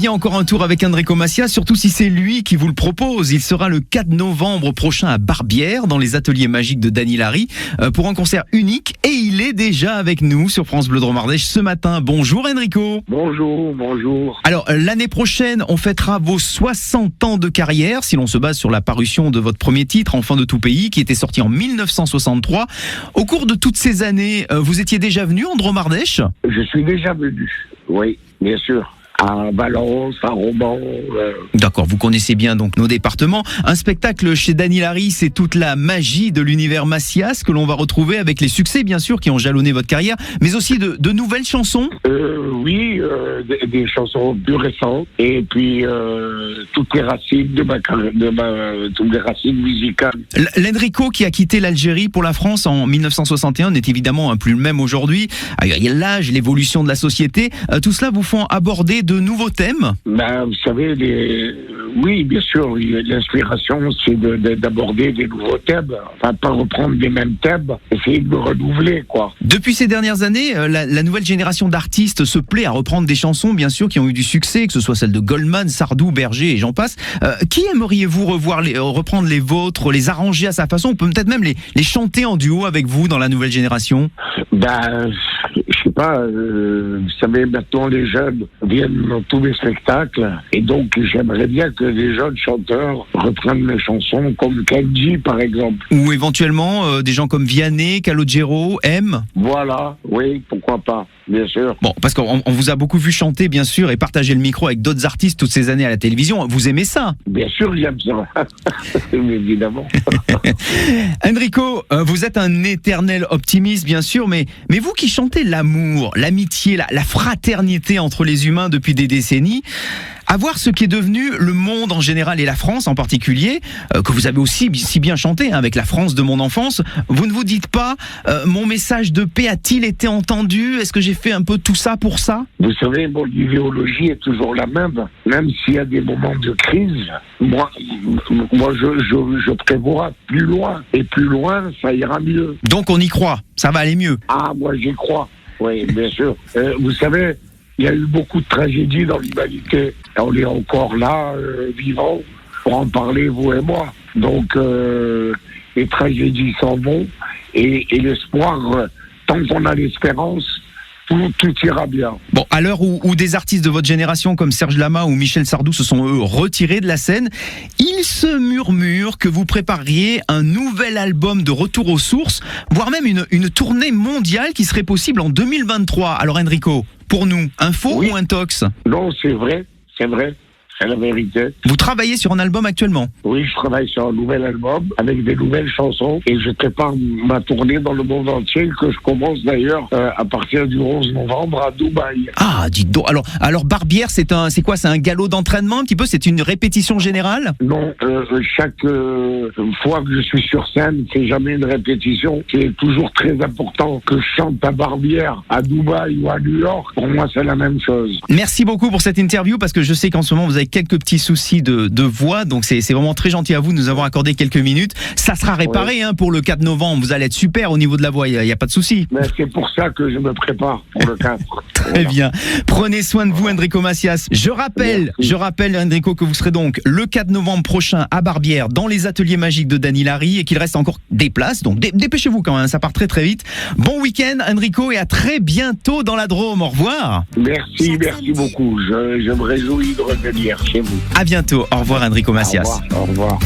Il y a encore un tour avec Enrico Macias, surtout si c'est lui qui vous le propose. Il sera le 4 novembre prochain à Barbière, dans les ateliers magiques de Dany Larry, pour un concert unique. Et il est déjà avec nous sur France Bleu Drôme Ardèche ce matin. Bonjour Enrico. Bonjour. Alors, l'année prochaine, on fêtera vos 60 ans de carrière, si l'on se base sur la parution de votre premier titre, Enfant de tout pays, qui était sorti en 1963. Au cours de toutes ces années, vous étiez déjà venu en Drôme Ardèche ? Je suis déjà venu, oui, bien sûr. À Valence, à Romans. D'accord, vous connaissez bien donc nos départements. Un spectacle chez Dany Larry, c'est toute la magie de l'univers Macias que l'on va retrouver avec les succès bien sûr qui ont jalonné votre carrière, mais aussi de nouvelles chansons. Oui, des chansons plus récentes et puis toutes les racines toutes les racines musicales. L'Enrico qui a quitté l'Algérie pour la France en 1961 n'est évidemment plus le même aujourd'hui. Il y a l'âge, l'évolution de la société, tout cela vous font aborder de nouveaux thèmes. Vous savez, oui, bien sûr, l'inspiration, c'est d'aborder des nouveaux thèmes. Enfin, pas reprendre les mêmes thèmes, essayer de renouveler, quoi. Depuis ces dernières années, la nouvelle génération d'artistes se plaît à reprendre des chansons, bien sûr, qui ont eu du succès, que ce soit celles de Goldman, Sardou, Berger et j'en passe. Qui aimeriez-vous reprendre les vôtres, les arranger à sa façon? On peut peut-être même les chanter en duo avec vous dans la nouvelle génération. Je sais pas, vous savez, maintenant les jeunes viennent dans tous les spectacles et donc j'aimerais bien que les jeunes chanteurs reprennent mes chansons comme Kenji par exemple. Ou éventuellement des gens comme Vianney, Calogero, M. Voilà, oui, pourquoi pas, bien sûr. Bon, parce qu'on vous a beaucoup vu chanter bien sûr et partager le micro avec d'autres artistes toutes ces années à la télévision. Vous aimez ça? Bien sûr, j'aime ça, évidemment. Enrico, vous êtes un éternel optimiste bien sûr, mais vous qui chantez l'amour, l'amitié, la fraternité entre les humains depuis des décennies, à voir ce qui est devenu le monde en général et la France en particulier, que vous avez aussi si bien chanté avec la France de mon enfance, vous ne vous dites pas mon message de paix a-t-il été entendu? Est-ce que j'ai fait un peu tout ça pour ça? Vous savez, mon idéologie est toujours la même s'il y a des moments de crise. Moi je prévois plus loin, et plus loin, ça ira mieux. Donc on y croit, ça va aller mieux. Ah, moi j'y crois, oui, bien sûr. Vous savez, il y a eu beaucoup de tragédies dans l'humanité. On est encore là, vivants, pour en parler, vous et moi. Donc, les tragédies s'en vont. Et l'espoir, tant qu'on a l'espérance, tout ira bien. Bon, à l'heure où des artistes de votre génération comme Serge Lama ou Michel Sardou se sont eux retirés de la scène, il se murmure que vous prépariez un nouvel album de retour aux sources, voire même une tournée mondiale qui serait possible en 2023. Alors Enrico, pour nous, un faux ou un tox? Non, c'est vrai, c'est la vérité. Vous travaillez sur un album actuellement? Oui, je travaille sur un nouvel album avec des nouvelles chansons et je prépare ma tournée dans le monde entier que je commence d'ailleurs à partir du 11 novembre à Dubaï. Ah, dites donc. Alors Barbière, c'est quoi? C'est un galop d'entraînement un petit peu? C'est une répétition générale? Non, chaque fois que je suis sur scène, c'est jamais une répétition. C'est toujours très important que je chante à Barbière, à Dubaï ou à New York. Pour moi, c'est la même chose. Merci beaucoup pour cette interview parce que je sais qu'en ce moment vous avez quelques petits soucis de voix, donc c'est vraiment très gentil à vous de nous avoir accordé quelques minutes. Ça sera réparé pour le 4 novembre, vous allez être super au niveau de la voix, il n'y a pas de souci. Mais c'est pour ça que je me prépare pour le 4. Très bien. Prenez soin de vous Enrico Macias. Je rappelle Enrico que vous serez donc le 4 novembre prochain à Barbière dans les ateliers magiques de Dany Larry et qu'il reste encore des places, donc dépêchez-vous quand même, ça part très très vite. Bon week-end Enrico et à très bientôt dans la Drôme, au revoir. Merci beaucoup, je me réjouis de revenir chez vous. À bientôt, au revoir Enrico Macias. Au revoir.